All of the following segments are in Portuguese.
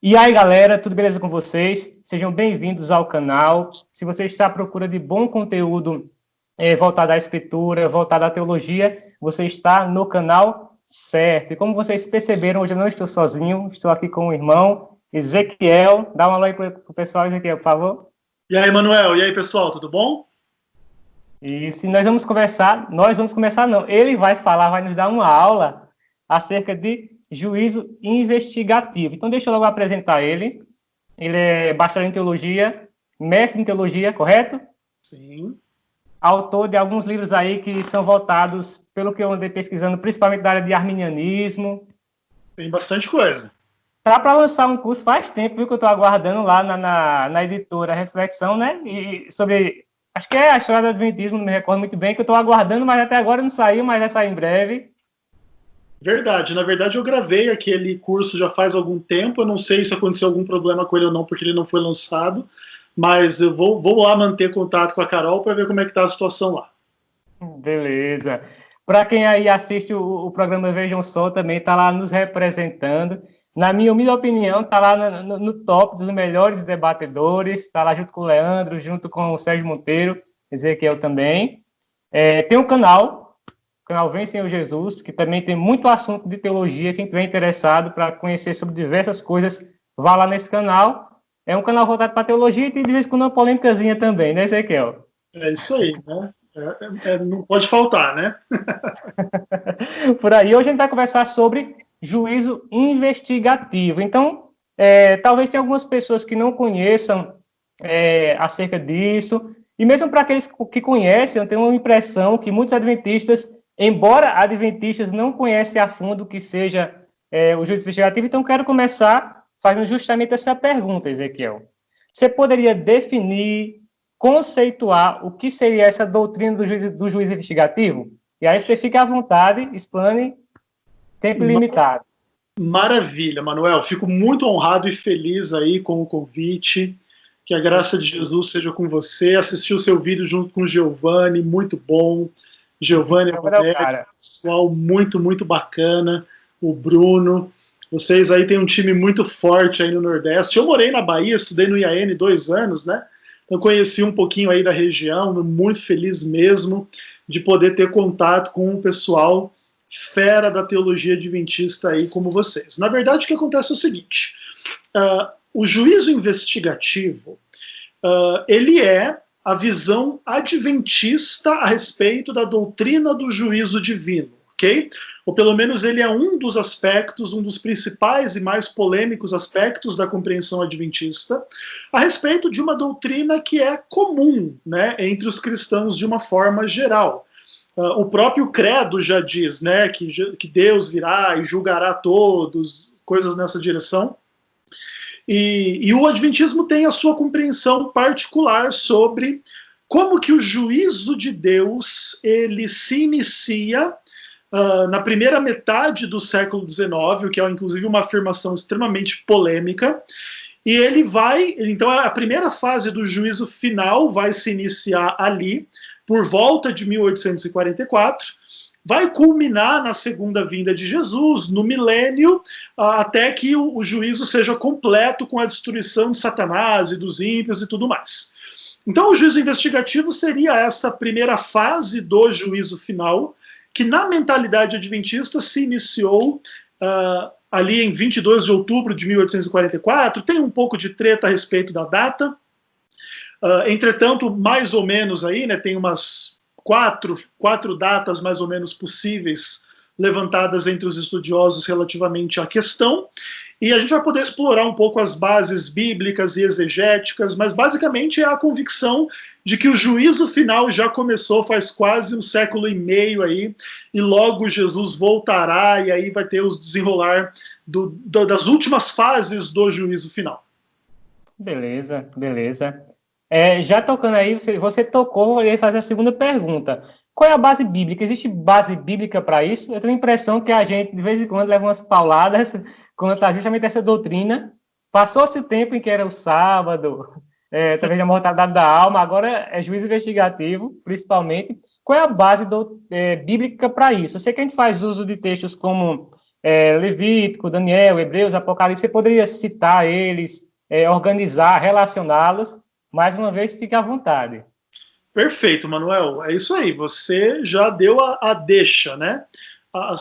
E aí, galera, tudo beleza com vocês? Sejam bem-vindos ao canal. Se você está à procura de bom conteúdo voltado à escritura, voltado à teologia, você está no canal certo. E como vocês perceberam, hoje eu não estou sozinho, estou aqui com o irmão Ezequiel. Dá uma alô aí para o pessoal, Ezequiel, por favor. E aí, Manuel? E aí, pessoal, tudo bom? E se nós vamos começar não, ele vai falar, vai nos dar uma aula acerca de juízo investigativo. Então, deixa eu logo apresentar ele. Ele é bacharel em teologia, mestre em teologia, correto? Sim. Autor de alguns livros aí que são voltados, pelo que eu andei pesquisando, principalmente da área de arminianismo. Tem bastante coisa. Tá para lançar um curso faz tempo, viu, que eu estou aguardando lá na editora Reflexão, né? E sobre, acho que é a história do Adventismo, não me recordo muito bem, que eu estou aguardando, mas até agora não saiu, mas vai sair em breve. Verdade. Na verdade, eu gravei aquele curso já faz algum tempo. Eu não sei se aconteceu algum problema com ele ou não, porque ele não foi lançado. Mas eu vou lá manter contato com a Carol para ver como é que tá a situação lá. Beleza. Para quem aí assiste o programa Vejam Só, também está lá nos representando. Na minha humilde opinião, está lá no top dos melhores debatedores. Está lá junto com o Leandro, junto com o Sérgio Monteiro, Ezequiel também. Tem um canal, o canal Vem Senhor Jesus, que também tem muito assunto de teologia. Quem estiver interessado para conhecer sobre diversas coisas, vá lá nesse canal. É um canal voltado para teologia e tem de vez em quando uma polêmicazinha também, né, Ezequiel? É isso aí, né? Não pode faltar, né? Por aí, hoje a gente vai conversar sobre juízo investigativo. Então, talvez tenha algumas pessoas que não conheçam acerca disso, e mesmo para aqueles que conhecem, eu tenho uma impressão que muitos adventistas, embora adventistas não conhecem a fundo o que seja o juízo investigativo, então quero começar fazendo justamente essa pergunta, Ezequiel. Você poderia definir, conceituar o que seria essa doutrina do juízo investigativo? E aí você fica à vontade, explane, tempo ilimitado. Maravilha, Manuel. Fico muito honrado e feliz aí com o convite. Que a graça de Jesus seja com você. Assisti o seu vídeo junto com o Giovanni, muito bom. Giovanni Abonete, pessoal muito, muito bacana. O Bruno. Vocês aí têm um time muito forte aí no Nordeste. Eu morei na Bahia, estudei no IAN 2 anos, né? Então conheci um pouquinho aí da região, muito feliz mesmo de poder ter contato com o pessoal fera da teologia adventista aí como vocês. Na verdade, o que acontece é o seguinte, o juízo investigativo, ele é a visão adventista a respeito da doutrina do juízo divino, ok? Ou pelo menos ele é um dos aspectos, um dos principais e mais polêmicos aspectos da compreensão adventista, a respeito de uma doutrina que é comum, né, entre os cristãos de uma forma geral. O próprio credo já diz, né, que Deus virá e julgará todos, coisas nessa direção. E o Adventismo tem a sua compreensão particular sobre como que o juízo de Deus ele se inicia na primeira metade do século XIX, o que é inclusive uma afirmação extremamente polêmica. E ele vai, então a primeira fase do juízo final vai se iniciar ali, por volta de 1844, vai culminar na segunda vinda de Jesus, no milênio, até que o juízo seja completo com a destruição de Satanás e dos ímpios e tudo mais. Então o juízo investigativo seria essa primeira fase do juízo final, que na mentalidade adventista se iniciou ali em 22 de outubro de 1844, tem um pouco de treta a respeito da data, entretanto, mais ou menos aí, né, tem umas quatro datas mais ou menos possíveis levantadas entre os estudiosos relativamente à questão, e a gente vai poder explorar um pouco as bases bíblicas e exegéticas, mas basicamente é a convicção de que o juízo final já começou faz quase um século e meio aí, e logo Jesus voltará, e aí vai ter os desenrolar das últimas fases do juízo final. Beleza, beleza. Já tocando aí, você tocou, eu ia fazer a segunda pergunta. Qual é a base bíblica? Existe base bíblica para isso? Eu tenho a impressão que a gente, de vez em quando, leva umas pauladas contra justamente essa doutrina. Passou-se o tempo em que era o sábado, talvez a mortalidade da alma, agora é juízo investigativo, principalmente. Qual é a base bíblica para isso? Eu sei que a gente faz uso de textos como Levítico, Daniel, Hebreus, Apocalipse, você poderia citar eles, organizar, relacioná-los? Mais uma vez, fique à vontade. Perfeito, Manuel. É isso aí. Você já deu a deixa, né?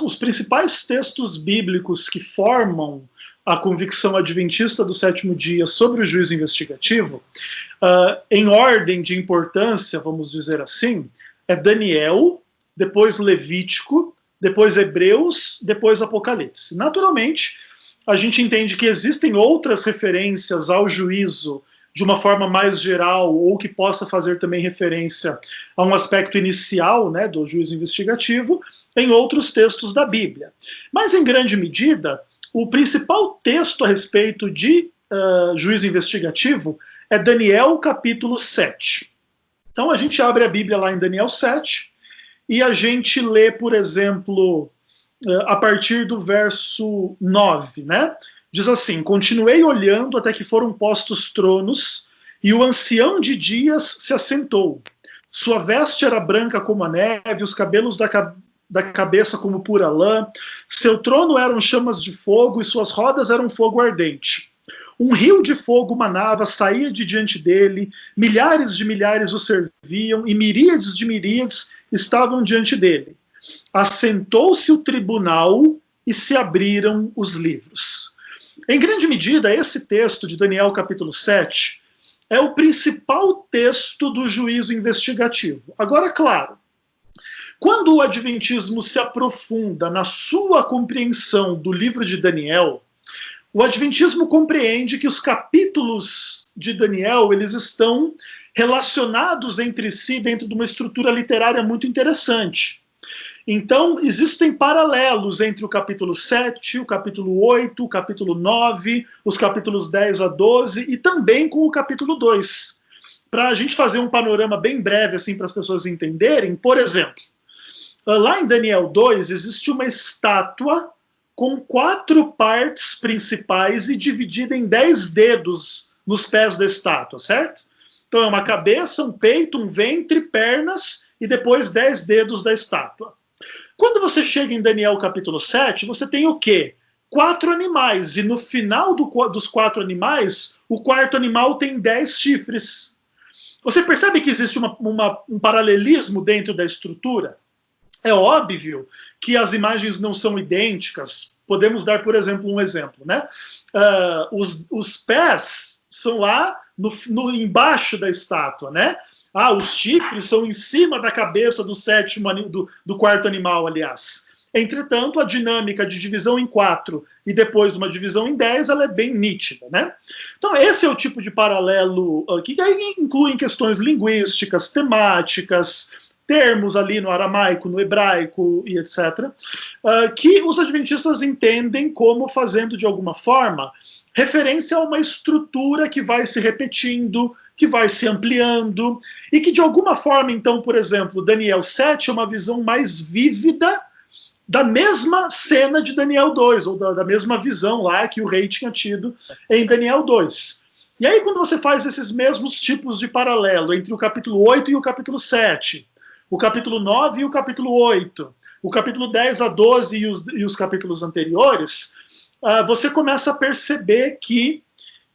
Os principais textos bíblicos que formam a convicção adventista do sétimo dia sobre o juízo investigativo, em ordem de importância, vamos dizer assim, é Daniel, depois Levítico, depois Hebreus, depois Apocalipse. Naturalmente, a gente entende que existem outras referências ao juízo de uma forma mais geral, ou que possa fazer também referência a um aspecto inicial, né, do juízo investigativo, em outros textos da Bíblia. Mas, em grande medida, o principal texto a respeito de juízo investigativo é Daniel, capítulo 7. Então, a gente abre a Bíblia lá em Daniel 7, e a gente lê, por exemplo, a partir do verso 9, né? Diz assim: continuei olhando até que foram postos tronos, e o ancião de dias se assentou. Sua veste era branca como a neve, os cabelos da cabeça como pura lã. Seu trono eram chamas de fogo, e suas rodas eram fogo ardente. Um rio de fogo manava, saía de diante dele, milhares de milhares o serviam, e miríades de miríades estavam diante dele. Assentou-se o tribunal, e se abriram os livros. Em grande medida, esse texto de Daniel capítulo 7 é o principal texto do juízo investigativo. Agora, claro, quando o adventismo se aprofunda na sua compreensão do livro de Daniel, o adventismo compreende que os capítulos de Daniel, eles estão relacionados entre si dentro de uma estrutura literária muito interessante. Então, existem paralelos entre o capítulo 7, o capítulo 8, o capítulo 9, os capítulos 10 a 12 e também com o capítulo 2. Para a gente fazer um panorama bem breve, assim, para as pessoas entenderem, por exemplo, lá em Daniel 2 existe uma estátua com 4 partes principais e dividida em 10 dedos nos pés da estátua, certo? Então é uma cabeça, um peito, um ventre, pernas e depois 10 dedos da estátua. Quando você chega em Daniel capítulo 7, você tem o quê? 4 animais, e no final dos 4 animais, o quarto animal tem 10 chifres. Você percebe que existe um paralelismo dentro da estrutura? É óbvio que as imagens não são idênticas. Podemos dar, por exemplo, um exemplo, né? Os pés são lá embaixo da estátua, né? Os chifres são em cima da cabeça do quarto animal, aliás. Entretanto, a dinâmica de divisão em 4 e depois uma divisão em 10, ela é bem nítida, né? Então, esse é o tipo de paralelo que aí inclui questões linguísticas, temáticas, termos ali no aramaico, no hebraico e etc., que os adventistas entendem como fazendo, de alguma forma, referência a uma estrutura que vai se repetindo, que vai se ampliando, e que de alguma forma, então, por exemplo, Daniel 7 é uma visão mais vívida da mesma cena de Daniel 2, ou da mesma visão lá que o rei tinha tido em Daniel 2. E aí, quando você faz esses mesmos tipos de paralelo entre o capítulo 8 e o capítulo 7, o capítulo 9 e o capítulo 8, o capítulo 10 a 12 e os capítulos anteriores, você começa a perceber que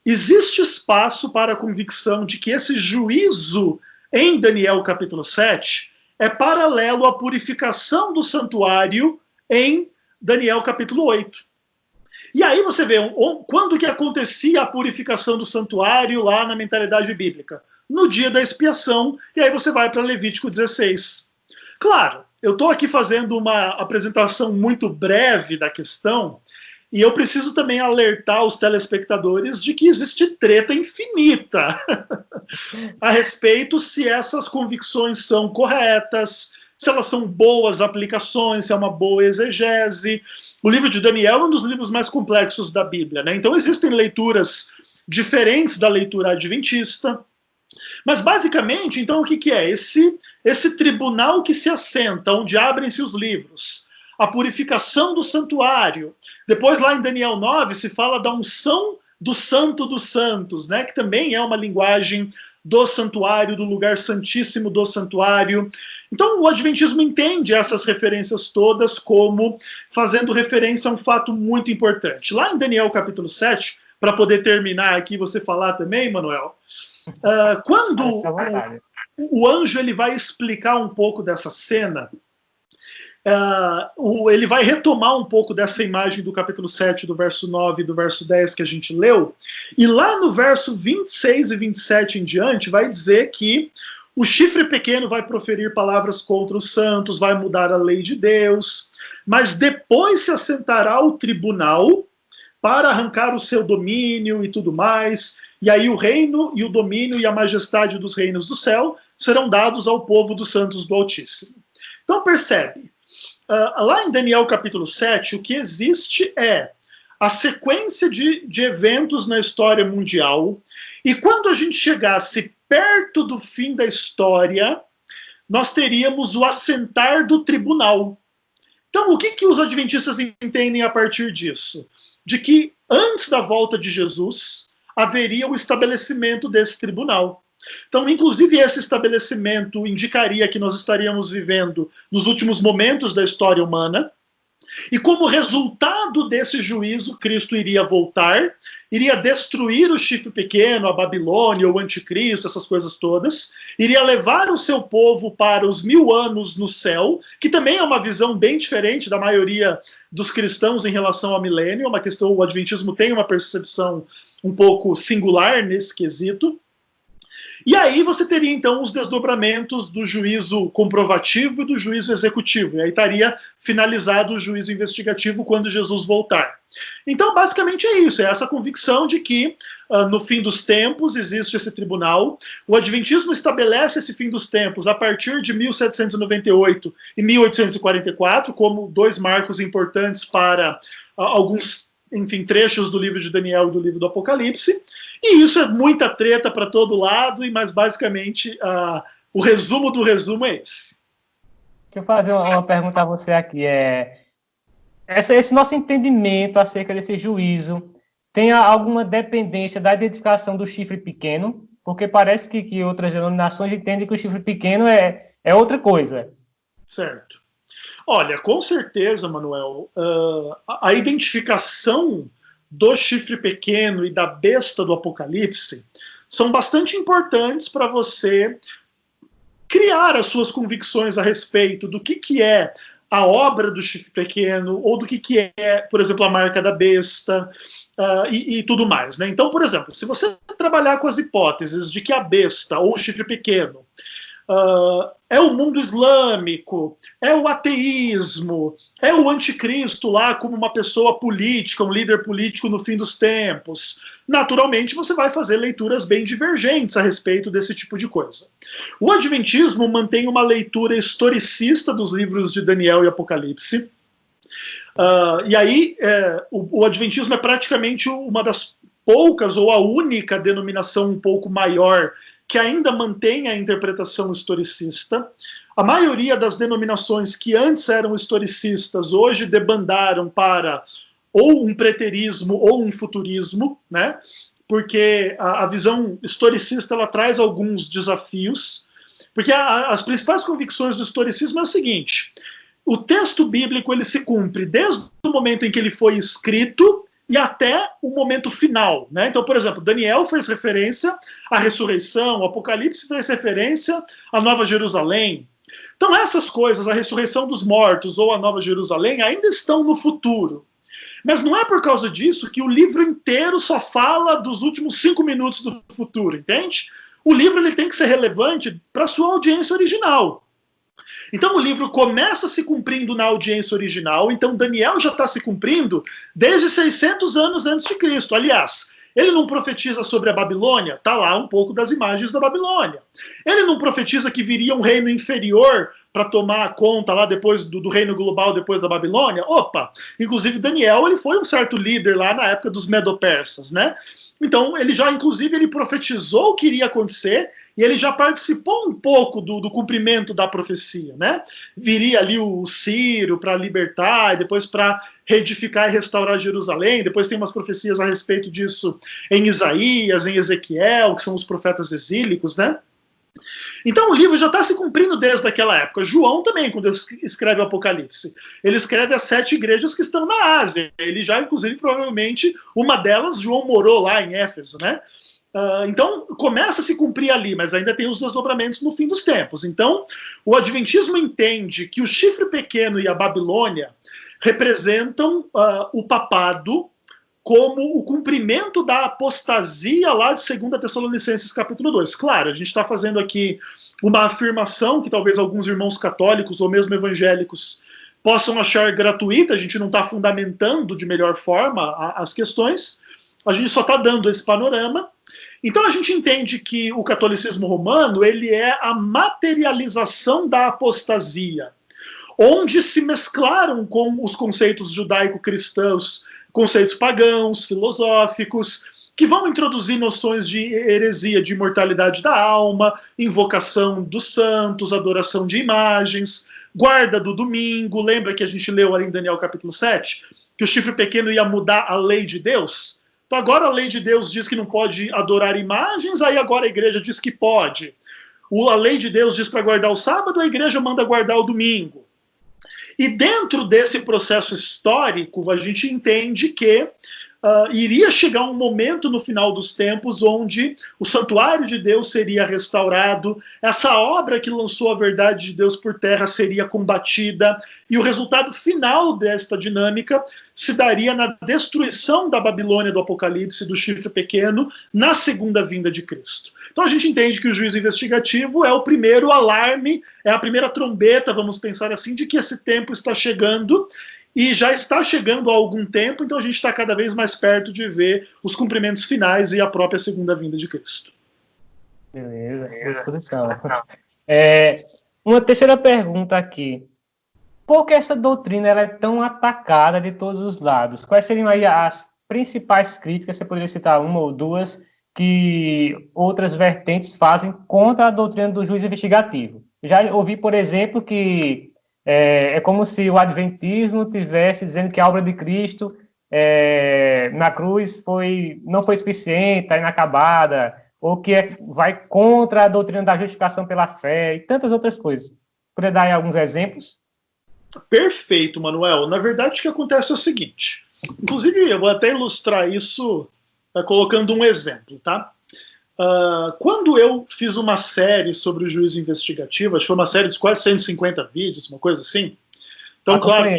existe espaço para a convicção de que esse juízo em Daniel capítulo 7 é paralelo à purificação do santuário em Daniel capítulo 8. E aí você vê quando que acontecia a purificação do santuário lá na mentalidade bíblica? No dia da expiação, e aí você vai para Levítico 16. Claro, eu estou aqui fazendo uma apresentação muito breve da questão, e eu preciso também alertar os telespectadores de que existe treta infinita a respeito se essas convicções são corretas, se elas são boas aplicações, se é uma boa exegese. O livro de Daniel é um dos livros mais complexos da Bíblia, né? Então existem leituras diferentes da leitura adventista. Mas basicamente, então, o que é? Esse tribunal que se assenta, onde abrem-se os livros, a purificação do santuário. Depois, lá em Daniel 9, se fala da unção do Santo dos Santos, né, que também é uma linguagem do santuário, do lugar santíssimo do santuário. Então o Adventismo entende essas referências todas como fazendo referência a um fato muito importante. Lá em Daniel capítulo 7, para poder terminar aqui, você falar também, Manuel, quando o anjo ele vai explicar um pouco dessa cena, ele vai retomar um pouco dessa imagem do capítulo 7, do verso 9 e do verso 10 que a gente leu, e lá no verso 26 e 27 em diante vai dizer que o chifre pequeno vai proferir palavras contra os santos, vai mudar a lei de Deus, mas depois se assentará o tribunal para arrancar o seu domínio e tudo mais, e aí o reino e o domínio e a majestade dos reinos do céu serão dados ao povo dos santos do Altíssimo. Então percebe, lá em Daniel capítulo 7, o que existe é a sequência de eventos na história mundial, e quando a gente chegasse perto do fim da história, nós teríamos o assentar do tribunal. Então o que os adventistas entendem a partir disso? De que antes da volta de Jesus, haveria o estabelecimento desse tribunal. Então, inclusive, esse estabelecimento indicaria que nós estaríamos vivendo nos últimos momentos da história humana, e como resultado desse juízo, Cristo iria voltar, iria destruir o chifre pequeno, a Babilônia, o anticristo, essas coisas todas, iria levar o seu povo para os 1000 anos no céu, que também é uma visão bem diferente da maioria dos cristãos em relação ao milênio, uma questão, o adventismo tem uma percepção um pouco singular nesse quesito. E aí você teria, então, os desdobramentos do juízo comprovativo e do juízo executivo. E aí estaria finalizado o juízo investigativo quando Jesus voltar. Então, basicamente é isso. É essa convicção de que, no fim dos tempos, existe esse tribunal. O adventismo estabelece esse fim dos tempos a partir de 1798 e 1844, como dois marcos importantes para alguns, enfim, trechos do livro de Daniel e do livro do Apocalipse, e isso é muita treta para todo lado, mas basicamente o resumo do resumo é esse. Deixa eu fazer uma pergunta a você aqui. Esse nosso entendimento acerca desse juízo tem alguma dependência da identificação do chifre pequeno? Porque parece que outras denominações entendem que o chifre pequeno é outra coisa. Certo. Olha, com certeza, Manuel, a identificação do chifre pequeno e da besta do Apocalipse são bastante importantes para você criar as suas convicções a respeito do que é a obra do chifre pequeno, ou do que é, por exemplo, a marca da besta, e tudo mais, né? Então, por exemplo, se você trabalhar com as hipóteses de que a besta ou o chifre pequeno é o mundo islâmico, é o ateísmo, é o anticristo lá como uma pessoa política, um líder político no fim dos tempos, naturalmente você vai fazer leituras bem divergentes a respeito desse tipo de coisa. O adventismo mantém uma leitura historicista dos livros de Daniel e Apocalipse, e aí o adventismo é praticamente uma das poucas ou a única denominação um pouco maior que ainda mantém a interpretação historicista. A maioria das denominações que antes eram historicistas hoje debandaram para ou um preterismo ou um futurismo, né? Porque a visão historicista ela traz alguns desafios, porque as principais convicções do historicismo é o seguinte: o texto bíblico ele se cumpre desde o momento em que ele foi escrito e até o momento final, né? Então, por exemplo, Daniel fez referência à ressurreição, o Apocalipse fez referência à Nova Jerusalém. Então, essas coisas, a ressurreição dos mortos ou a Nova Jerusalém, ainda estão no futuro. Mas não é por causa disso que o livro inteiro só fala dos últimos 5 minutos do futuro, entende? O livro ele tem que ser relevante para a sua audiência original. Então o livro começa se cumprindo na audiência original, então Daniel já está se cumprindo desde 600 anos antes de Cristo. Aliás, ele não profetiza sobre a Babilônia? Está lá um pouco das imagens da Babilônia. Ele não profetiza que viria um reino inferior para tomar conta lá depois do reino global, depois da Babilônia? Opa! Inclusive Daniel, ele foi um certo líder lá na época dos Medo-Persas, né? Então, ele já, inclusive, ele profetizou o que iria acontecer e ele já participou um pouco do cumprimento da profecia, né? Viria ali o Ciro para libertar, e depois para reedificar e restaurar Jerusalém. Depois tem umas profecias a respeito disso em Isaías, em Ezequiel, que são os profetas exílicos, né? Então o livro já está se cumprindo desde aquela época. João também, quando escreve o Apocalipse, ele escreve as 7 igrejas que estão na Ásia. Ele já, inclusive, provavelmente, uma delas, João morou lá em Éfeso, né? Então começa a se cumprir ali, mas ainda tem os desdobramentos no fim dos tempos. Então o Adventismo entende que o chifre pequeno e a Babilônia representam o papado como o cumprimento da apostasia lá de 2 Tessalonicenses capítulo 2. Claro, a gente está fazendo aqui uma afirmação que talvez alguns irmãos católicos ou mesmo evangélicos possam achar gratuita, a gente não está fundamentando de melhor forma as questões, a gente só está dando esse panorama. Então a gente entende que o catolicismo romano ele é a materialização da apostasia, onde se mesclaram com os conceitos judaico-cristãos, conceitos pagãos, filosóficos, que vão introduzir noções de heresia, de imortalidade da alma, invocação dos santos, adoração de imagens, guarda do domingo. Lembra que a gente leu ali em Daniel capítulo 7, que o chifre pequeno ia mudar a lei de Deus? Então agora a lei de Deus diz que não pode adorar imagens, aí agora a igreja diz que pode. A lei de Deus diz para guardar o sábado, a igreja manda guardar o domingo. E dentro desse processo histórico, a gente entende que iria chegar um momento no final dos tempos onde o santuário de Deus seria restaurado, essa obra que lançou a verdade de Deus por terra seria combatida, e o resultado final desta dinâmica se daria na destruição da Babilônia do Apocalipse, do chifre pequeno, na segunda vinda de Cristo. Então a gente entende que o juízo investigativo é o primeiro alarme, é a primeira trombeta, vamos pensar assim, de que esse tempo está chegando, e já está chegando há algum tempo, então a gente está cada vez mais perto de ver os cumprimentos finais e a própria segunda vinda de Cristo. Beleza, boa exposição. Uma terceira pergunta aqui. Por que essa doutrina ela é tão atacada de todos os lados? Quais seriam aí as principais críticas, você poderia citar uma ou duas, que outras vertentes fazem contra a doutrina do juízo investigativo? Já ouvi, por exemplo, que é como se o adventismo tivesse dizendo que a obra de Cristo na cruz não foi suficiente, está inacabada, ou que vai contra a doutrina da justificação pela fé, e tantas outras coisas. Poderia dar aí alguns exemplos? Perfeito, Manuel. Na verdade, o que acontece é o seguinte. Inclusive, eu vou até ilustrar isso colocando um exemplo, tá? Quando eu fiz uma série sobre o juízo investigativo, acho que foi uma série de quase 150 vídeos, uma coisa assim. Então, claro,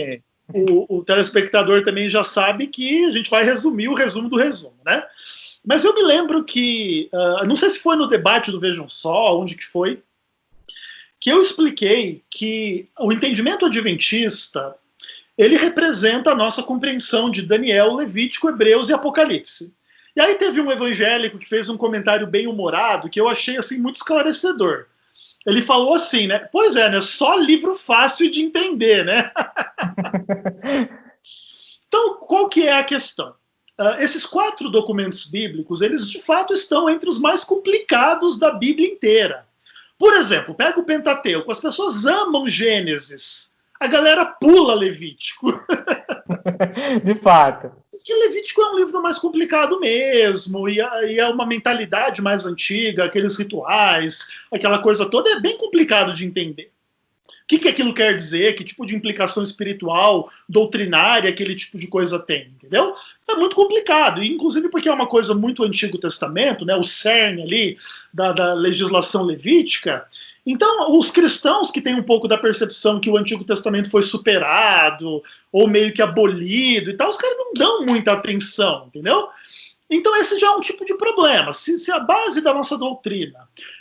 o telespectador também já sabe que a gente vai resumir o resumo do resumo, né? Mas eu me lembro que, não sei se foi no debate do Vejam Só, onde que foi, que eu expliquei que o entendimento adventista, ele representa a nossa compreensão de Daniel, Levítico, Hebreus e Apocalipse. E aí teve um evangélico que fez um comentário bem humorado, que eu achei assim muito esclarecedor. Ele falou assim, né? Pois é, né? Só livro fácil de entender, né? Então, qual que é a questão? Esses 4 documentos bíblicos, eles de fato estão entre os mais complicados da Bíblia inteira. Por exemplo, pega o Pentateuco, as pessoas amam Gênesis, a galera pula Levítico. De fato. Que Levítico é um livro mais complicado mesmo, e é uma mentalidade mais antiga, aqueles rituais, aquela coisa toda, é bem complicado de entender. O que aquilo quer dizer, que tipo de implicação espiritual, doutrinária, aquele tipo de coisa tem, entendeu? É muito complicado, e inclusive porque é uma coisa muito Antigo Testamento, né, o cerne ali da legislação levítica. Então, os cristãos que têm um pouco da percepção que o Antigo Testamento foi superado, ou meio que abolido e tal, os caras não dão muita atenção, entendeu? Então, esse já é um tipo de problema. Se a base da nossa doutrina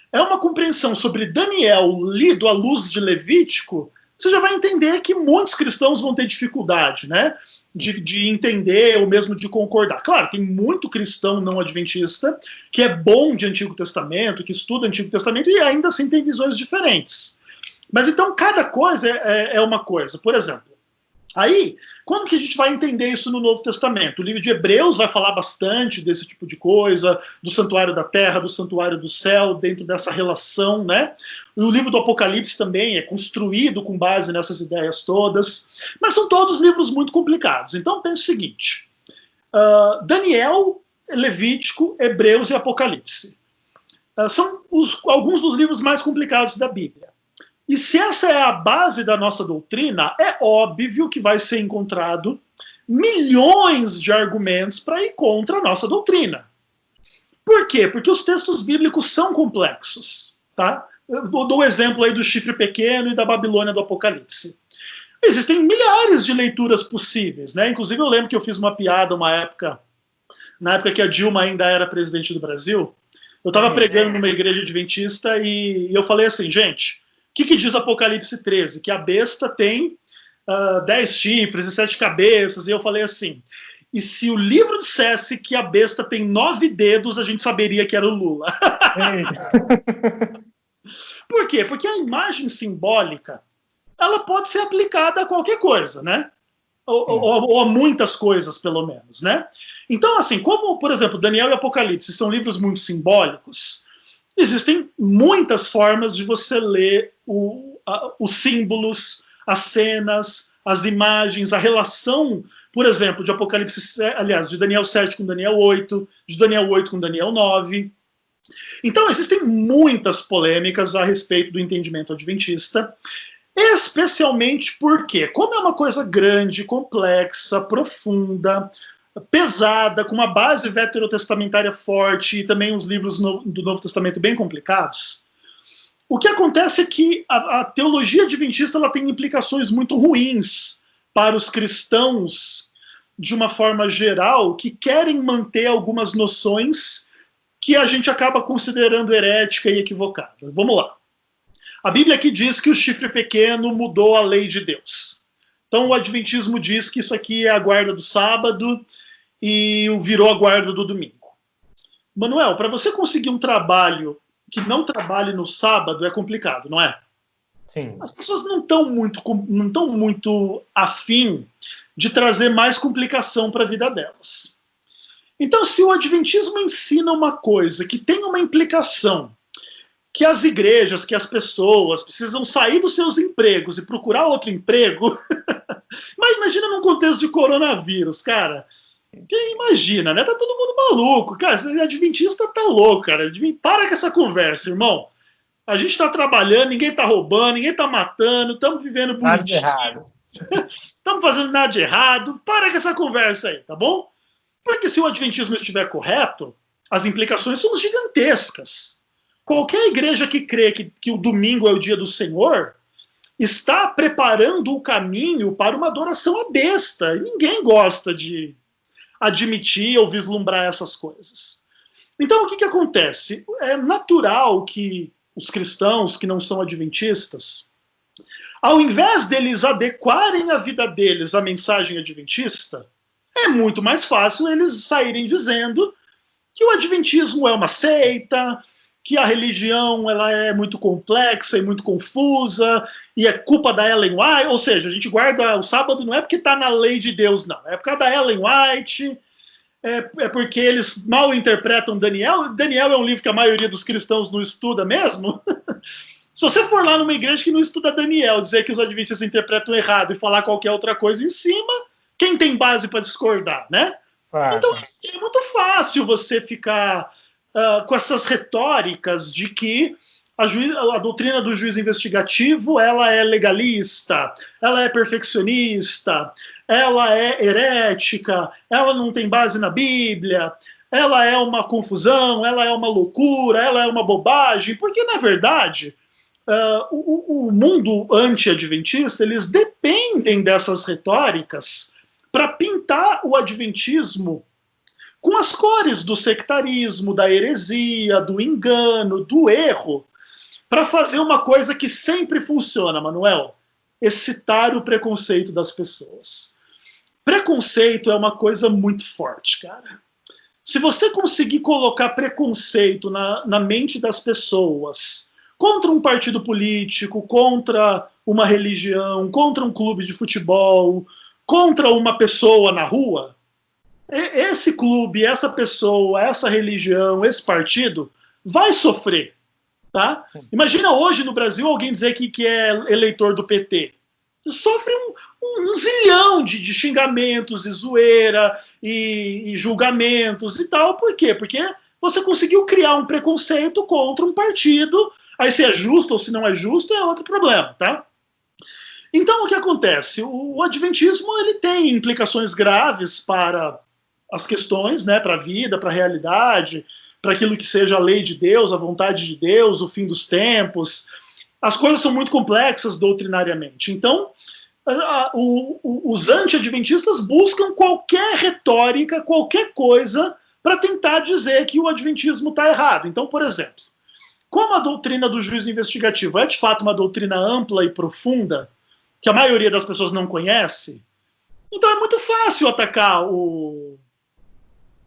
é uma compreensão sobre Daniel lido à luz de Levítico, você já vai entender que muitos cristãos vão ter dificuldade, né? De entender ou mesmo de concordar. Claro, tem muito cristão não adventista que é bom de Antigo Testamento, que estuda Antigo Testamento e ainda assim tem visões diferentes. Mas então cada coisa é uma coisa. Por exemplo, aí, quando que a gente vai entender isso no Novo Testamento? O livro de Hebreus vai falar bastante desse tipo de coisa, do santuário da terra, do santuário do céu, dentro dessa relação, né? E o livro do Apocalipse também é construído com base nessas ideias todas, mas são todos livros muito complicados. Então pense o seguinte, Daniel, Levítico, Hebreus e Apocalipse. São alguns dos livros mais complicados da Bíblia. E se essa é a base da nossa doutrina, é óbvio que vai ser encontrado milhões de argumentos para ir contra a nossa doutrina. Por quê? Porque os textos bíblicos são complexos. Tá? Eu dou o exemplo aí do chifre pequeno e da Babilônia do Apocalipse. Existem milhares de leituras possíveis, né? Inclusive eu lembro que eu fiz uma piada na época que a Dilma ainda era presidente do Brasil. Eu estava pregando numa igreja adventista e eu falei assim, gente, o que diz Apocalipse 13? Que a besta tem 10 chifres e 7 cabeças. E eu falei assim, e se o livro dissesse que a besta tem 9 dedos, a gente saberia que era o Lula. Por quê? Porque a imagem simbólica, ela pode ser aplicada a qualquer coisa, né? Ou a muitas coisas, pelo menos, né? Então, assim, como, por exemplo, Daniel e Apocalipse são livros muito simbólicos, existem muitas formas de você ler os símbolos, as cenas, as imagens, a relação, por exemplo, de Apocalipse, aliás, de Daniel 7 com Daniel 8, de Daniel 8 com Daniel 9. Então, existem muitas polêmicas a respeito do entendimento adventista, especialmente porque, como é uma coisa grande, complexa, profunda, pesada, com uma base veterotestamentária forte e também os livros do Novo Testamento bem complicados, o que acontece é que a teologia adventista ela tem implicações muito ruins para os cristãos, de uma forma geral, que querem manter algumas noções que a gente acaba considerando herética e equivocada. Vamos lá. A Bíblia aqui diz que o chifre pequeno mudou a lei de Deus. Então o Adventismo diz que isso aqui é a guarda do sábado e virou a guarda do domingo. Manuel, para você conseguir um trabalho que não trabalhe no sábado é complicado, não é? Sim. As pessoas não estão muito afim de trazer mais complicação para a vida delas. Então, se o Adventismo ensina uma coisa que tem uma implicação, que as igrejas, que as pessoas precisam sair dos seus empregos e procurar outro emprego, mas imagina num contexto de coronavírus, cara. Quem imagina, né? Tá todo mundo maluco. Cara, esse adventista tá louco, cara. Para com essa conversa, irmão. A gente tá trabalhando, ninguém tá roubando, ninguém tá matando, estamos vivendo bonitinho. Estamos fazendo nada de errado. Para com essa conversa aí, tá bom? Porque se o adventismo estiver correto, as implicações são gigantescas. Qualquer igreja que crê que o domingo é o dia do Senhor está preparando o caminho para uma adoração à besta. E ninguém gosta de admitir ou vislumbrar essas coisas. Então, o que acontece? É natural que os cristãos que não são adventistas, ao invés deles adequarem a vida deles à mensagem adventista, é muito mais fácil eles saírem dizendo que o adventismo é uma seita, que a religião ela é muito complexa e muito confusa, e é culpa da Ellen White, ou seja, a gente guarda o sábado não é porque está na lei de Deus, não, é por causa da Ellen White, é porque eles mal interpretam Daniel. Daniel é um livro que a maioria dos cristãos não estuda mesmo. Se você for lá numa igreja que não estuda Daniel, dizer que os adventistas interpretam errado e falar qualquer outra coisa em cima, quem tem base para discordar, né? Então é muito fácil você ficar com essas retóricas de que a doutrina do juízo investigativo ela é legalista, ela é perfeccionista, ela é herética, ela não tem base na Bíblia, ela é uma confusão, ela é uma loucura, ela é uma bobagem, porque na verdade o mundo anti-adventista eles dependem dessas retóricas para pintar o adventismo com as cores do sectarismo, da heresia, do engano, do erro, para fazer uma coisa que sempre funciona, Manuel: excitar o preconceito das pessoas. Preconceito é uma coisa muito forte, cara. Se você conseguir colocar preconceito na mente das pessoas contra um partido político, contra uma religião, contra um clube de futebol, contra uma pessoa na rua, esse clube, essa pessoa, essa religião, esse partido vai sofrer. Tá? Imagina hoje no Brasil alguém dizer que é eleitor do PT. Sofre um zilhão de xingamentos e zoeira e julgamentos e tal. Por quê? Porque você conseguiu criar um preconceito contra um partido. Aí se é justo ou se não é justo é outro problema, tá? Então o que acontece? O adventismo ele tem implicações graves para as questões, né, para a vida, para a realidade, para aquilo que seja a lei de Deus, a vontade de Deus, o fim dos tempos. As coisas são muito complexas doutrinariamente. Então, os anti-adventistas buscam qualquer retórica, qualquer coisa, para tentar dizer que o adventismo está errado. Então, por exemplo, como a doutrina do juízo investigativo é de fato uma doutrina ampla e profunda, que a maioria das pessoas não conhece, então é muito fácil atacar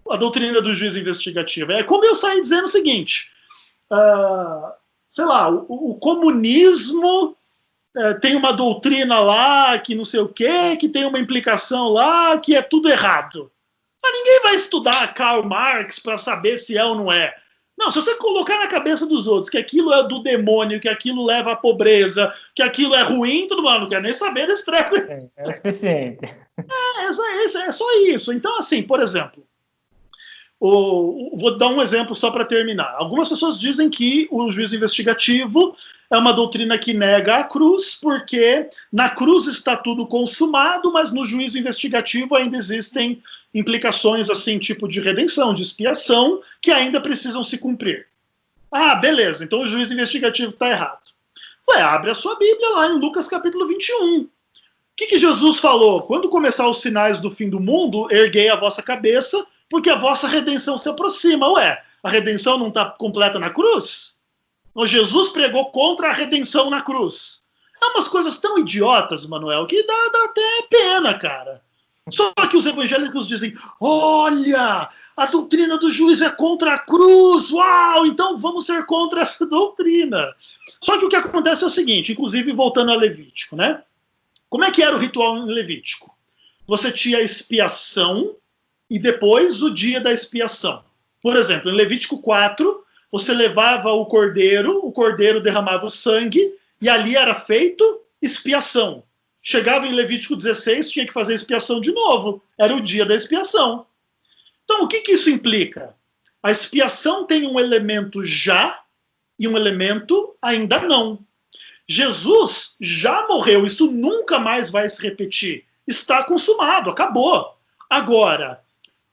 a doutrina do juízo investigativo. É como eu saí dizendo o seguinte, sei lá, o comunismo tem uma doutrina lá que não sei o quê, que tem uma implicação lá, que é tudo errado. Mas ninguém vai estudar Karl Marx para saber se é ou não é. Não, se você colocar na cabeça dos outros que aquilo é do demônio, que aquilo leva à pobreza, que aquilo é ruim, todo mundo não quer nem saber desse treco. É o suficiente. É só isso. Então, assim, por exemplo, vou dar um exemplo só para terminar. Algumas pessoas dizem que o juízo investigativo é uma doutrina que nega a cruz, porque na cruz está tudo consumado, mas no juízo investigativo ainda existem implicações assim, tipo de redenção, de expiação, que ainda precisam se cumprir. Ah, beleza, então o juízo investigativo está errado. Ué, abre a sua Bíblia lá em Lucas capítulo 21. O que Jesus falou? Quando começar os sinais do fim do mundo, erguei a vossa cabeça, porque a vossa redenção se aproxima. Ué, a redenção não está completa na cruz? O Jesus pregou contra a redenção na cruz. É umas coisas tão idiotas, Manuel, que dá até pena, cara. Só que os evangélicos dizem, olha, a doutrina do juízo é contra a cruz, uau, então vamos ser contra essa doutrina. Só que o que acontece é o seguinte, inclusive voltando a Levítico, né? Como é que era o ritual em Levítico? Você tinha a expiação e depois o dia da expiação. Por exemplo, em Levítico 4, você levava o cordeiro derramava o sangue, e ali era feito expiação. Chegava em Levítico 16, tinha que fazer expiação de novo. Era o dia da expiação. Então, o que isso implica? A expiação tem um elemento já e um elemento ainda não. Jesus já morreu, isso nunca mais vai se repetir. Está consumado, acabou. Agora,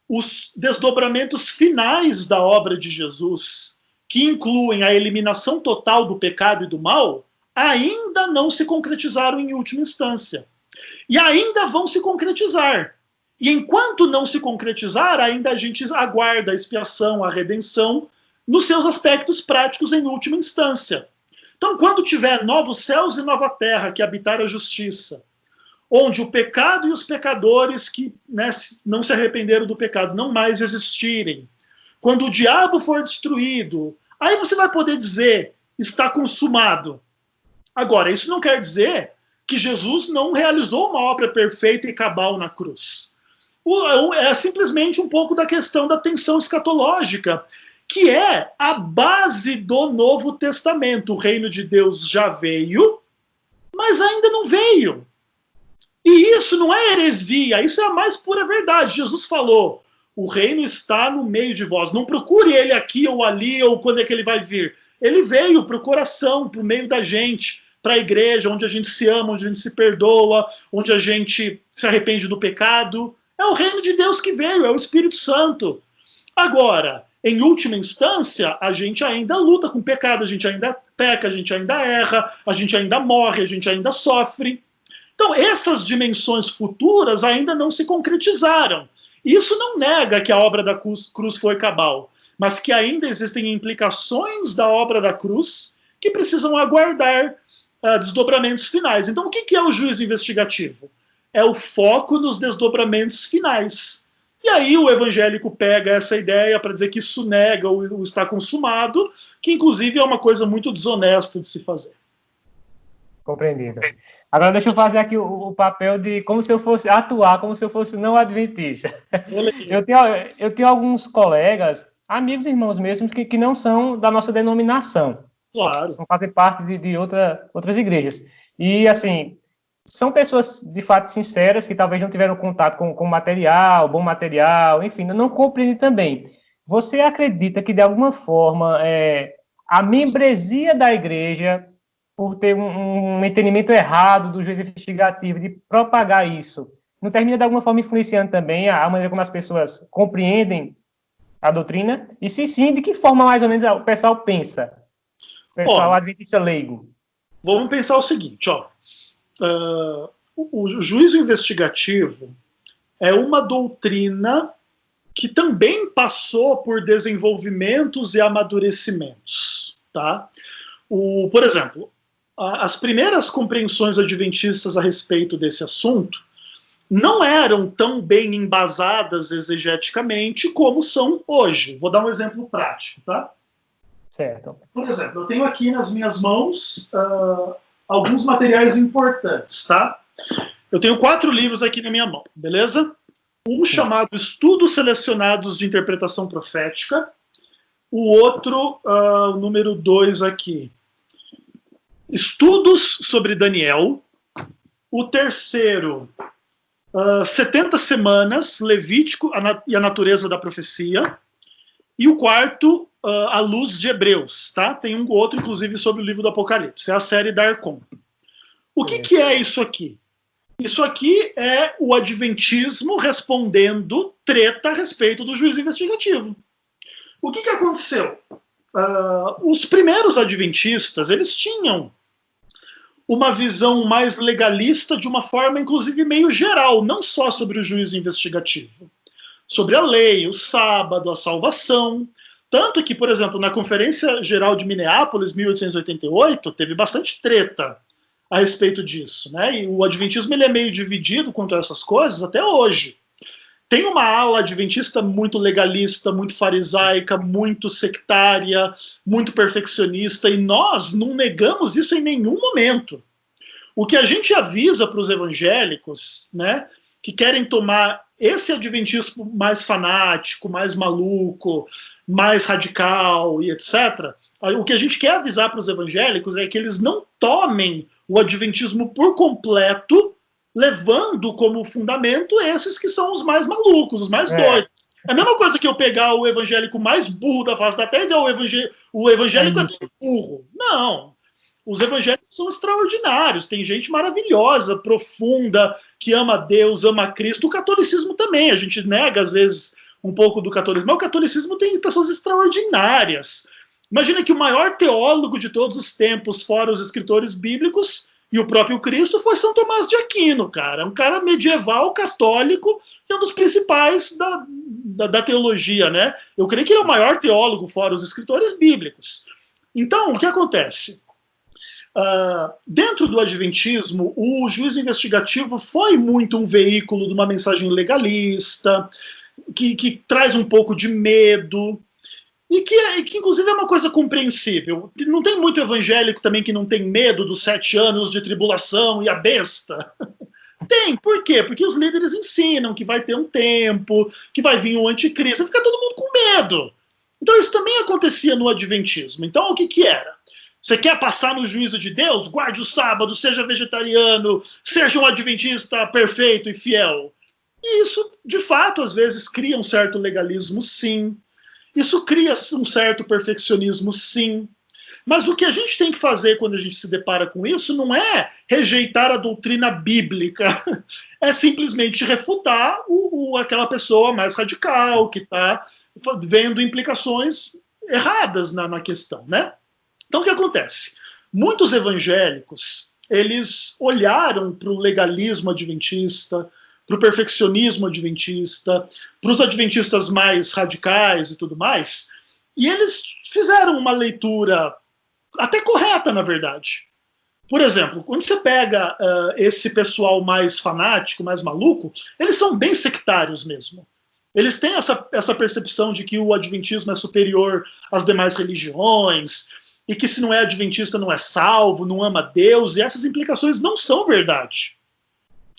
os desdobramentos finais da obra de Jesus, que incluem a eliminação total do pecado e do mal, ainda não se concretizaram em última instância. E ainda vão se concretizar. E enquanto não se concretizar, ainda a gente aguarda a expiação, a redenção, nos seus aspectos práticos em última instância. Então, quando tiver novos céus e nova terra que habitar a justiça, onde o pecado e os pecadores que não se arrependeram do pecado não mais existirem, quando o diabo for destruído, aí você vai poder dizer, está consumado. Agora, isso não quer dizer que Jesus não realizou uma obra perfeita e cabal na cruz. É simplesmente um pouco da questão da tensão escatológica, que é a base do Novo Testamento. O reino de Deus já veio, mas ainda não veio. E isso não é heresia, isso é a mais pura verdade. Jesus falou, o reino está no meio de vós. Não procure ele aqui ou ali, ou quando é que ele vai vir. Ele veio para o coração, para o meio da gente, para a igreja, onde a gente se ama, onde a gente se perdoa, onde a gente se arrepende do pecado. É o reino de Deus que veio, é o Espírito Santo. Agora, em última instância, a gente ainda luta com o pecado, a gente ainda peca, a gente ainda erra, a gente ainda morre, a gente ainda sofre. Então, essas dimensões futuras ainda não se concretizaram. Isso não nega que a obra da cruz foi cabal, mas que ainda existem implicações da obra da cruz que precisam aguardar desdobramentos finais. Então, o que é o juízo investigativo? É o foco nos desdobramentos finais. E aí o evangélico pega essa ideia para dizer que isso nega o está consumado, que inclusive é uma coisa muito desonesta de se fazer. Compreendido. Agora deixa eu fazer aqui o papel de como se eu fosse atuar, como se eu fosse não adventista. Eu tenho alguns colegas, amigos e irmãos mesmos, que não são da nossa denominação. Claro. Fazem parte de outras igrejas. E, assim, são pessoas, de fato, sinceras, que talvez não tiveram contato com material, bom material, enfim, não compreendem também. Você acredita que, de alguma forma, a membresia da igreja, por ter um entendimento errado do juízo investigativo, de propagar isso, não termina, de alguma forma, influenciando também a maneira como as pessoas compreendem a doutrina? E, se sim, de que forma, mais ou menos, o pessoal pensa? O pessoal adventista leigo. Vamos pensar o seguinte, ó. O juízo investigativo é uma doutrina que também passou por desenvolvimentos e amadurecimentos, tá? Por exemplo, as primeiras compreensões adventistas a respeito desse assunto não eram tão bem embasadas exegeticamente como são hoje. Vou dar um exemplo prático, tá? Certo. Por exemplo, eu tenho aqui nas minhas mãos alguns materiais importantes, tá? Eu tenho 4 livros aqui na minha mão, beleza? Um chamado Estudos Selecionados de Interpretação Profética, o outro, o número 2 aqui, Estudos sobre Daniel, o terceiro, 70 Semanas, Levítico e a Natureza da Profecia, e o quarto, A Luz de Hebreus, tá? Tem um outro, inclusive, sobre o livro do Apocalipse, é a série da Arcon. O que é isso aqui? Isso aqui é o adventismo respondendo treta a respeito do juízo investigativo. O que aconteceu? Os primeiros adventistas, eles tinham uma visão mais legalista de uma forma, inclusive, meio geral, não só sobre o juízo investigativo. Sobre a lei, o sábado, a salvação. Tanto que, por exemplo, na Conferência Geral de Minneapolis, 1888, teve bastante treta a respeito disso, né? E o adventismo ele é meio dividido quanto a essas coisas até hoje. Tem uma ala adventista muito legalista, muito farisaica, muito sectária, muito perfeccionista, e nós não negamos isso em nenhum momento. O que a gente avisa para os evangélicos, né, que querem tomar esse adventismo mais fanático, mais maluco, mais radical e etc., o que a gente quer avisar para os evangélicos é que eles não tomem o adventismo por completo, levando como fundamento esses que são os mais malucos, os mais doidos. É a mesma coisa que eu pegar o evangélico mais burro da face da terra e dizer o evangélico é todo burro. Não. Os evangélicos são extraordinários, tem gente maravilhosa, profunda, que ama Deus, ama Cristo. O catolicismo também, a gente nega às vezes um pouco do catolicismo, mas o catolicismo tem pessoas extraordinárias. Imagina que o maior teólogo de todos os tempos, fora os escritores bíblicos e o próprio Cristo, foi São Tomás de Aquino, cara. Um cara medieval, católico, que é um dos principais da teologia, né? Eu creio que ele é o maior teólogo, fora os escritores bíblicos. Então, o que acontece? Dentro do adventismo, o juízo investigativo foi muito um veículo de uma mensagem legalista, que traz um pouco de medo, e que inclusive é uma coisa compreensível. Não tem muito evangélico também que não tem medo dos 7 anos de tribulação e a besta. Tem, por quê? Porque os líderes ensinam que vai ter um tempo, que vai vir o anticristo, fica todo mundo com medo. Então isso também acontecia no adventismo. Então o que era? Você quer passar no juízo de Deus? Guarde o sábado, seja vegetariano, seja um adventista perfeito e fiel. E isso, de fato, às vezes cria um certo legalismo, sim. Isso cria um certo perfeccionismo, sim. Mas o que a gente tem que fazer quando a gente se depara com isso não é rejeitar a doutrina bíblica, é simplesmente refutar aquela pessoa mais radical, que está vendo implicações erradas na questão, né? Então o que acontece? Muitos evangélicos, eles olharam para o legalismo adventista, para o perfeccionismo adventista, para os adventistas mais radicais e tudo mais, e eles fizeram uma leitura até correta, na verdade. Por exemplo, quando você pega esse pessoal mais fanático, mais maluco, eles são bem sectários mesmo. Eles têm essa percepção de que o adventismo é superior às demais religiões, e que se não é adventista não é salvo, não ama Deus, e essas implicações não são verdade.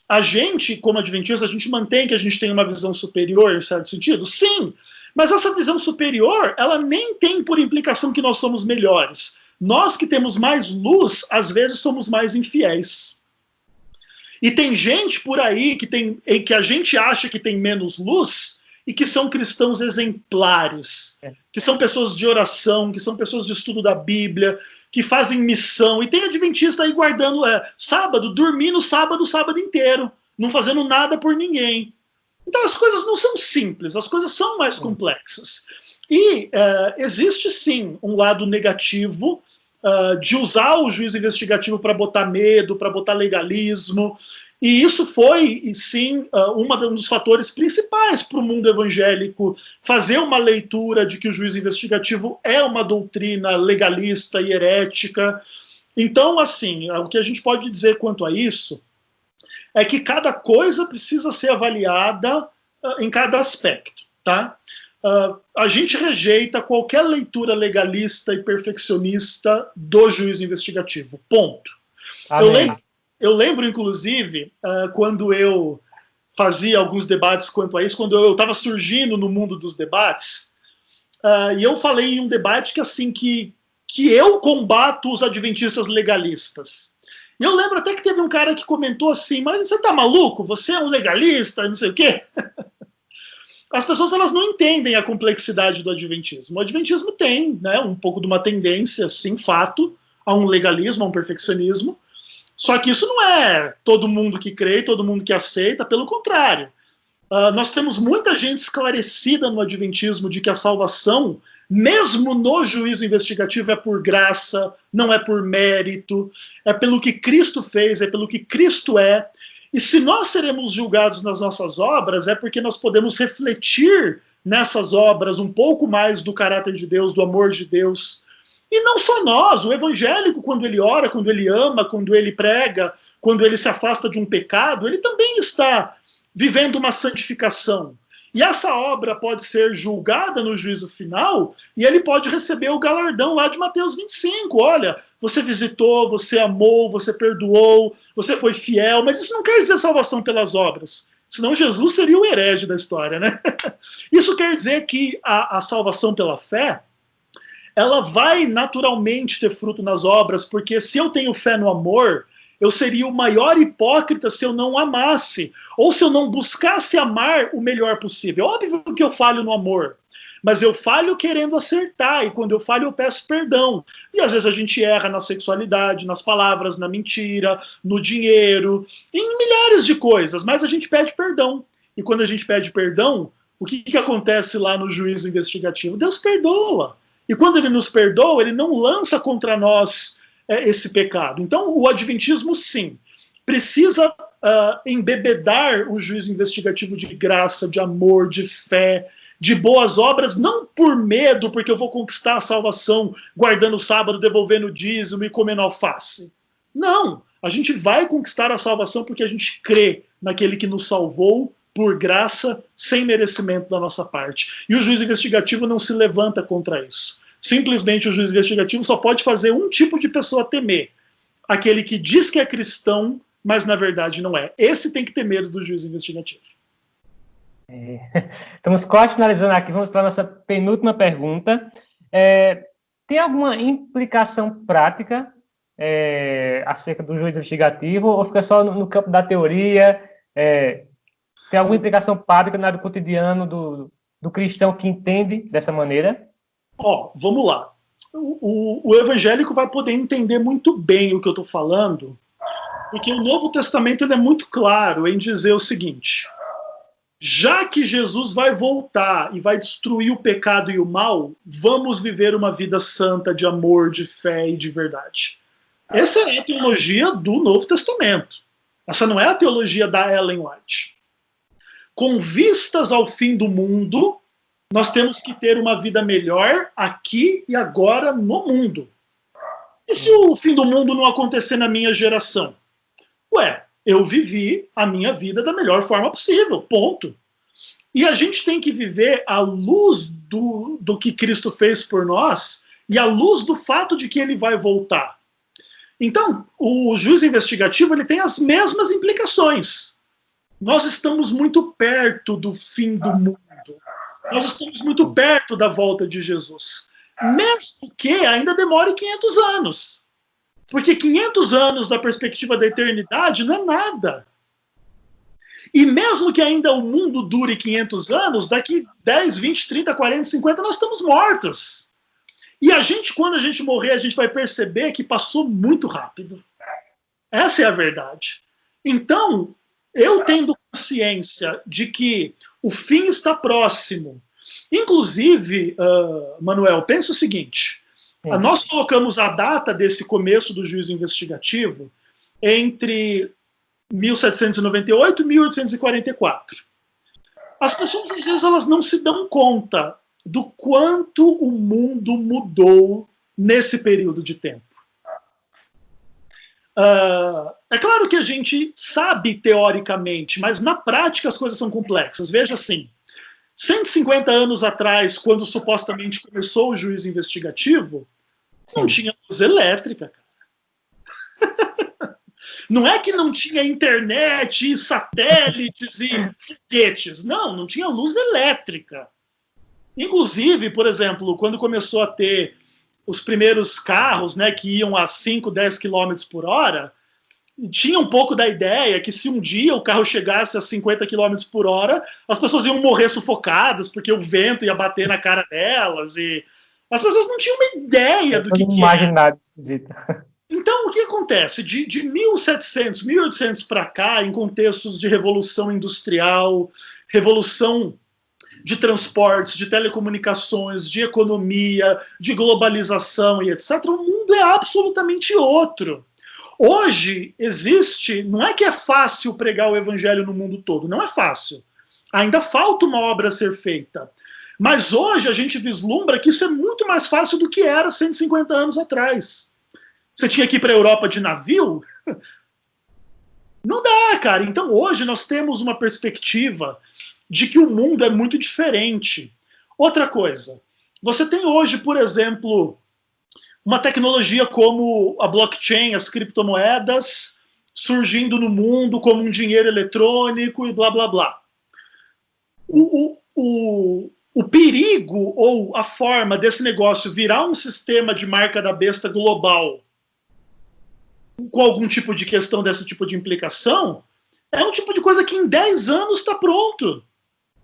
A gente, como adventista, a gente mantém que a gente tem uma visão superior, em certo sentido? Sim, mas essa visão superior, ela nem tem por implicação que nós somos melhores. Nós que temos mais luz, às vezes somos mais infiéis. E tem gente por aí que a gente acha que tem menos luz e que são cristãos exemplares, que são pessoas de oração, que são pessoas de estudo da Bíblia, que fazem missão, e tem adventista aí guardando sábado, dormindo sábado inteiro, não fazendo nada por ninguém. Então as coisas não são simples, as coisas são mais complexas. E existe sim um lado negativo de usar o juízo investigativo para botar medo, para botar legalismo, e isso foi, sim, um dos fatores principais para o mundo evangélico fazer uma leitura de que o juízo investigativo é uma doutrina legalista e herética. Então, assim, o que a gente pode dizer quanto a isso é que cada coisa precisa ser avaliada em cada aspecto, tá? A gente rejeita qualquer leitura legalista e perfeccionista do juízo investigativo, ponto. Eu lembro, inclusive, quando eu fazia alguns debates quanto a isso, quando eu estava surgindo no mundo dos debates, e eu falei em um debate que, assim, que eu combato os adventistas legalistas. E eu lembro até que teve um cara que comentou assim, mas você tá maluco? Você é um legalista, não sei o quê? As pessoas, elas não entendem a complexidade do adventismo. O adventismo tem, né, um pouco de uma tendência, sim, fato, a um legalismo, a um perfeccionismo. Só que isso não é todo mundo que crê, todo mundo que aceita, pelo contrário. Nós temos muita gente esclarecida no adventismo de que a salvação, mesmo no juízo investigativo, é por graça, não é por mérito, é pelo que Cristo fez, é pelo que Cristo é. E se nós seremos julgados nas nossas obras, é porque nós podemos refletir nessas obras um pouco mais do caráter de Deus, do amor de Deus. E não só nós, o evangélico, quando ele ora, quando ele ama, quando ele prega, quando ele se afasta de um pecado, ele também está vivendo uma santificação. E essa obra pode ser julgada no juízo final e ele pode receber o galardão lá de Mateus 25. Olha, você visitou, você amou, você perdoou, você foi fiel, mas isso não quer dizer salvação pelas obras. Senão Jesus seria o herege da história, né? Isso quer dizer que a salvação pela fé, ela vai naturalmente ter fruto nas obras, porque se eu tenho fé no amor, eu seria o maior hipócrita se eu não amasse, ou se eu não buscasse amar o melhor possível. Óbvio que eu falho no amor, mas eu falho querendo acertar, e quando eu falho eu peço perdão. E às vezes a gente erra na sexualidade, nas palavras, na mentira, no dinheiro, em milhares de coisas, mas a gente pede perdão. E quando a gente pede perdão, o que acontece lá no juízo investigativo? Deus perdoa. E quando ele nos perdoa, ele não lança contra nós esse pecado. Então, o adventismo, sim, precisa embebedar o juízo investigativo de graça, de amor, de fé, de boas obras, não por medo, porque eu vou conquistar a salvação guardando o sábado, devolvendo o dízimo e comendo alface. Não, a gente vai conquistar a salvação porque a gente crê naquele que nos salvou por graça, sem merecimento da nossa parte. E o juízo investigativo não se levanta contra isso. Simplesmente o juiz investigativo só pode fazer um tipo de pessoa temer. Aquele que diz que é cristão, mas na verdade não é. Esse tem que ter medo do juiz investigativo. Estamos quase finalizando aqui, vamos para a nossa penúltima pergunta. Tem alguma implicação prática acerca do juiz investigativo, ou fica só no campo da teoria? Tem alguma implicação prática no cotidiano do cristão que entende dessa maneira? Vamos lá. O evangélico vai poder entender muito bem o que eu estou falando, porque o Novo Testamento ele é muito claro em dizer o seguinte: já que Jesus vai voltar e vai destruir o pecado e o mal, vamos viver uma vida santa de amor, de fé e de verdade. Essa é a teologia do Novo Testamento. Essa não é a teologia da Ellen White. Com vistas ao fim do mundo, nós temos que ter uma vida melhor aqui e agora no mundo. E se o fim do mundo não acontecer na minha geração? Eu vivi a minha vida da melhor forma possível, ponto. E a gente tem que viver à luz do que Cristo fez por nós e à luz do fato de que ele vai voltar. Então, o juízo investigativo ele tem as mesmas implicações. Nós estamos muito perto do fim do mundo. Nós estamos muito perto da volta de Jesus. Mesmo que ainda demore 500 anos. Porque 500 anos da perspectiva da eternidade não é nada. E mesmo que ainda o mundo dure 500 anos, daqui 10, 20, 30, 40, 50, nós estamos mortos. E quando a gente morrer, a gente vai perceber que passou muito rápido. Essa é a verdade. Então, eu tendo consciência de que o fim está próximo. Inclusive, Manuel, pensa o seguinte. Nós colocamos a data desse começo do juízo investigativo entre 1798 e 1844. As pessoas, às vezes, elas não se dão conta do quanto o mundo mudou nesse período de tempo. É claro que a gente sabe teoricamente, mas na prática as coisas são complexas. Veja assim, 150 anos atrás, quando supostamente começou o juízo investigativo, não tinha luz elétrica, cara. Não é que não tinha internet, e satélites e foguetes. Não tinha luz elétrica. Inclusive, por exemplo, quando começou a ter os primeiros carros, né, que iam a 5, 10 km por hora, tinha um pouco da ideia que se um dia o carro chegasse a 50 km por hora, as pessoas iam morrer sufocadas, porque o vento ia bater na cara delas, e as pessoas não tinham uma ideia do que imaginário esquisito. Então, o que acontece? De 1700, 1800 para cá, em contextos de revolução industrial, revolução de transportes, de telecomunicações, de economia, de globalização e etc., o mundo é absolutamente outro. Hoje existe, não é que é fácil pregar o evangelho no mundo todo, não é fácil. Ainda falta uma obra a ser feita. Mas hoje a gente vislumbra que isso é muito mais fácil do que era 150 anos atrás. Você tinha que ir para a Europa de navio? Não dá, cara. Então hoje nós temos uma perspectiva de que o mundo é muito diferente. Outra coisa, você tem hoje, por exemplo, uma tecnologia como a blockchain, as criptomoedas, surgindo no mundo como um dinheiro eletrônico e blá, blá, blá. O perigo ou a forma desse negócio virar um sistema de marca da besta global com algum tipo de questão desse tipo de implicação é um tipo de coisa que em 10 anos está pronto.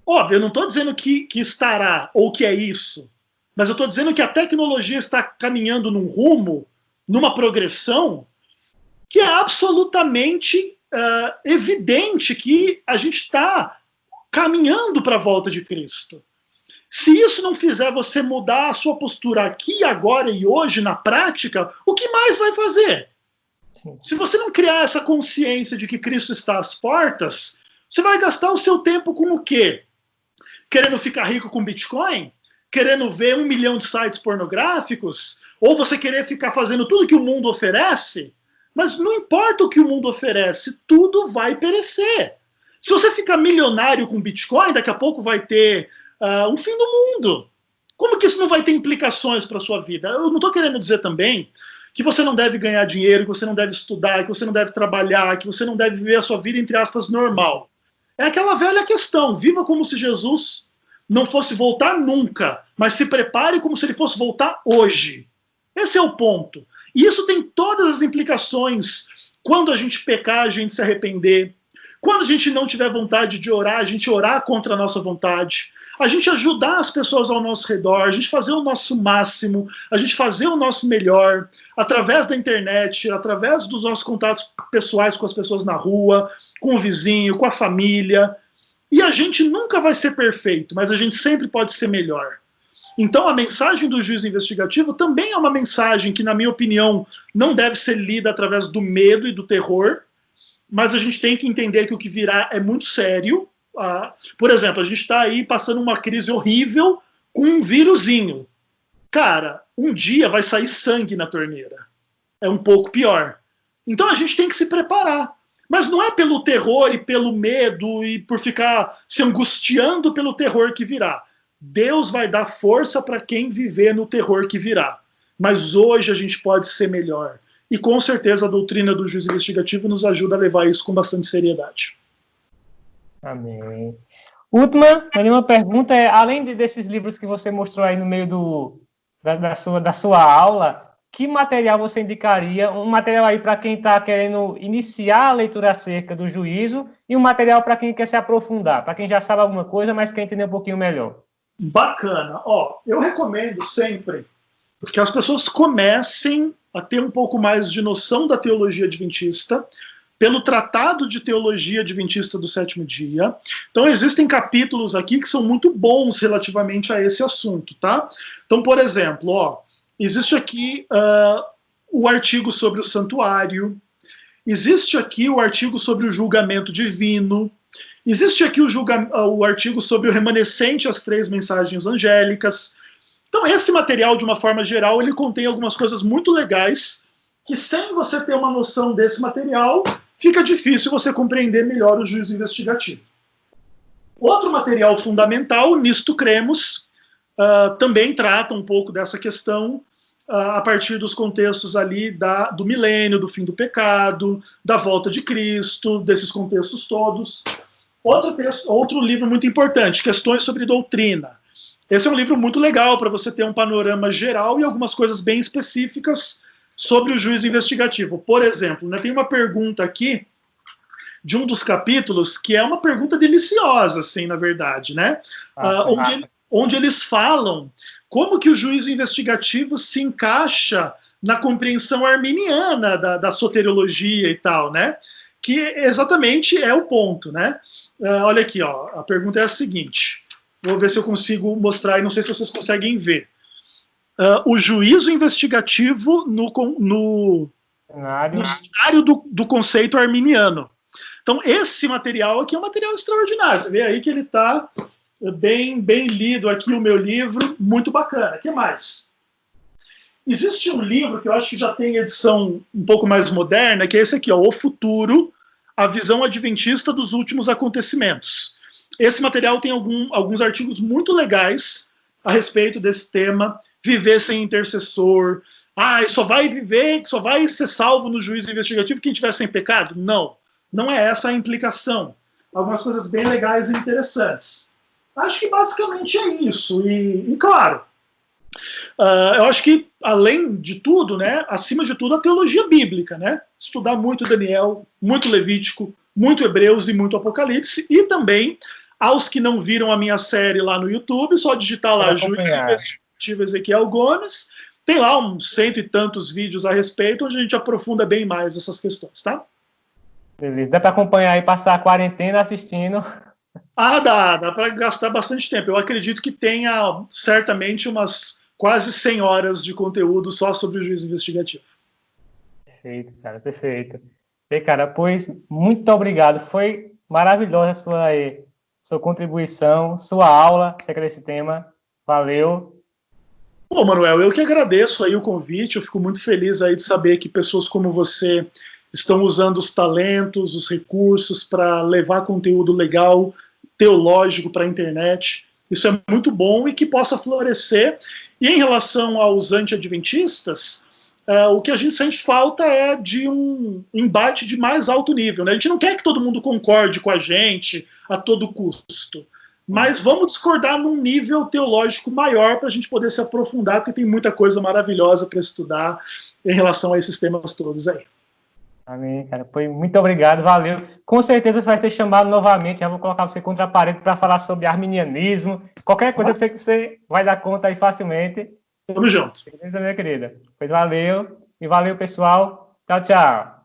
Óbvio, eu não estou dizendo que estará ou que é isso, mas eu estou dizendo que a tecnologia está caminhando num rumo, numa progressão, que é absolutamente evidente que a gente está caminhando para a volta de Cristo. Se isso não fizer você mudar a sua postura aqui, agora e hoje, na prática, o que mais vai fazer? Se você não criar essa consciência de que Cristo está às portas, você vai gastar o seu tempo com o quê? Querendo ficar rico com Bitcoin? Querendo ver 1 milhão de sites pornográficos? Ou você querer ficar fazendo tudo que o mundo oferece? Mas não importa o que o mundo oferece, tudo vai perecer. Se você ficar milionário com Bitcoin, daqui a pouco vai ter um fim do mundo. Como que isso não vai ter implicações para a sua vida? Eu não estou querendo dizer também que você não deve ganhar dinheiro, que você não deve estudar, que você não deve trabalhar, que você não deve viver a sua vida, entre aspas, normal. É aquela velha questão, viva como se Jesus não fosse voltar nunca, mas se prepare como se ele fosse voltar hoje. Esse é o ponto. E isso tem todas as implicações. Quando a gente pecar, a gente se arrepender. Quando a gente não tiver vontade de orar, a gente orar contra a nossa vontade. A gente ajudar as pessoas ao nosso redor, a gente fazer o nosso máximo, a gente fazer o nosso melhor, através da internet, através dos nossos contatos pessoais com as pessoas na rua, com o vizinho, com a família. E a gente nunca vai ser perfeito, mas a gente sempre pode ser melhor. Então a mensagem do juízo investigativo também é uma mensagem que, na minha opinião, não deve ser lida através do medo e do terror, mas a gente tem que entender que o que virá é muito sério. Por exemplo, a gente está aí passando uma crise horrível com um vírusinho. Cara, um dia vai sair sangue na torneira. É um pouco pior. Então a gente tem que se preparar. Mas não é pelo terror e pelo medo e por ficar se angustiando pelo terror que virá. Deus vai dar força para quem viver no terror que virá. Mas hoje a gente pode ser melhor. E com certeza a doutrina do juízo investigativo nos ajuda a levar isso com bastante seriedade. Amém. Última pergunta é, além desses livros que você mostrou aí no meio da sua aula, que material você indicaria? Um material aí para quem está querendo iniciar a leitura acerca do juízo e um material para quem quer se aprofundar, para quem já sabe alguma coisa, mas quer entender um pouquinho melhor. Bacana. Ó, eu recomendo sempre que as pessoas comecem a ter um pouco mais de noção da teologia adventista pelo Tratado de Teologia Adventista do Sétimo Dia. Então, existem capítulos aqui que são muito bons relativamente a esse assunto, tá? Então, por exemplo, ó, existe aqui o artigo sobre o santuário, existe aqui o artigo sobre o julgamento divino, existe aqui o artigo sobre o remanescente, as 3 mensagens angélicas. Então, esse material, de uma forma geral, ele contém algumas coisas muito legais que, sem você ter uma noção desse material, fica difícil você compreender melhor o juízo investigativo. Outro material fundamental, Nisto Cremos, também trata um pouco dessa questão a partir dos contextos ali do milênio, do fim do pecado, da volta de Cristo, desses contextos todos. Outro livro muito importante, Questões sobre Doutrina. Esse é um livro muito legal para você ter um panorama geral e algumas coisas bem específicas sobre o juízo investigativo. Por exemplo, né, tem uma pergunta aqui de um dos capítulos que é uma pergunta deliciosa, assim, na verdade, né? Onde eles falam como que o juízo investigativo se encaixa na compreensão arminiana da soteriologia e tal, né? Que exatamente é o ponto, né? Olha aqui, ó, a pergunta é a seguinte, vou ver se eu consigo mostrar e não sei se vocês conseguem ver. O juízo investigativo no cenário do conceito arminiano. Então, esse material aqui é um material extraordinário. Você vê aí que ele está bem lido aqui, o meu livro, muito bacana. O que mais? Existe um livro que eu acho que já tem edição um pouco mais moderna, que é esse aqui, ó, O Futuro, a visão adventista dos últimos acontecimentos. Esse material tem alguns artigos muito legais a respeito desse tema, viver sem intercessor, só vai ser salvo no juízo investigativo quem tiver sem pecado? Não é essa a implicação. Algumas coisas bem legais e interessantes. Acho que basicamente é isso. E claro, eu acho que, além de tudo, né, acima de tudo, a teologia bíblica, né? Estudar muito Daniel, muito Levítico, muito Hebreus e muito Apocalipse, e também, aos que não viram a minha série lá no YouTube, só digitar lá Juízo Investigativo Ezequiel Gomes, tem lá uns 100 e tantos vídeos a respeito, onde a gente aprofunda bem mais essas questões, tá? Beleza, dá para acompanhar e passar a quarentena assistindo. Dá para gastar bastante tempo. Eu acredito que tenha, certamente, umas quase 100 horas de conteúdo só sobre o juízo investigativo. Perfeito, cara, perfeito. E, cara, pois, muito obrigado. Foi maravilhosa a sua contribuição, sua aula acerca desse tema. Valeu. Bom, Manuel, eu que agradeço aí o convite. Eu fico muito feliz aí de saber que pessoas como você estão usando os talentos, os recursos para levar conteúdo legal, teológico para a internet. Isso é muito bom e que possa florescer. E em relação aos anti-adventistas, o que a gente sente falta é de um embate de mais alto nível, né? A gente não quer que todo mundo concorde com a gente a todo custo, mas vamos discordar num nível teológico maior para a gente poder se aprofundar, porque tem muita coisa maravilhosa para estudar em relação a esses temas todos aí. Amém, cara. Muito obrigado, valeu. Com certeza você vai ser chamado novamente. Já vou colocar você contra a parede para falar sobre arminianismo. Qualquer coisa que você vai dar conta aí facilmente. Tamo junto. Beleza, minha querida? Pois valeu. E valeu, pessoal. Tchau, tchau.